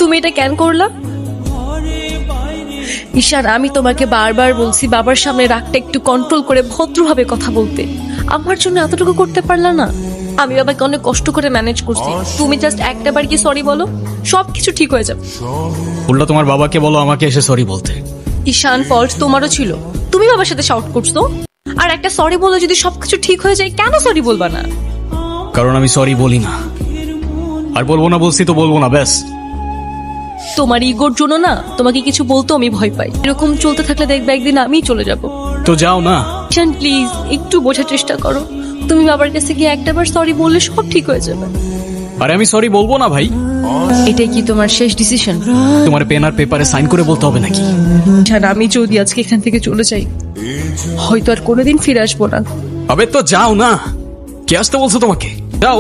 তুমি এটা কেন করলা? ঈশান, আমি তোমাকে বারবার বলছি বাবার সামনে রাগটা একটু কন্ট্রোল করে ভদ্রভাবে কথা বলতে। আমার জন্য এতটুকু করতে পারলা না? আমি বাবাকে অনেক কষ্ট করে ম্যানেজ করছি। তুমি জাস্ট একটাবার কি সরি বলো, সবকিছু ঠিক হয়ে যাবে। উল্টা তোমার বাবাকে বলো আমাকে এসে সরি বলতে। ঈশান, ফল্ট তোমারও ছিল। তুমি বাবার সাথে শাউট করছো। আর একটা সরি বলে যদি সবকিছু ঠিক হয়ে যায়, কেন সরি বলবা না? কারণ আমি সরি বলি না, আর বলবো না। বলছি তো বলবো না, ব্যাস। তোমার ইগোর জন্য না তোমাকে কিছু বলতেও আমি ভয় পাই। এরকম চলতে থাকলে দেখবে একদিন আমিই চলে যাব। তো যাও না। ঈশান প্লিজ, একটু বোঝার চেষ্টা করো। তুমি বাবার কাছে গিয়ে একটাবার সরি বললে সব ঠিক হয়ে যাবে। আরে আমি সরি বলবো না ভাই। এটাই কি তোমার শেষ ডিসিশন? তোমার পেন আর পেপারে সাইন করে বলতে হবে নাকি? ঈশান, আমি যদি আজকে এখান থেকে চলে যাই, হয়তো আর কোনোদিন ফিরে আসবো না। আবে তো যাও না। কে আসতে বলছো তোমাকে? যাও।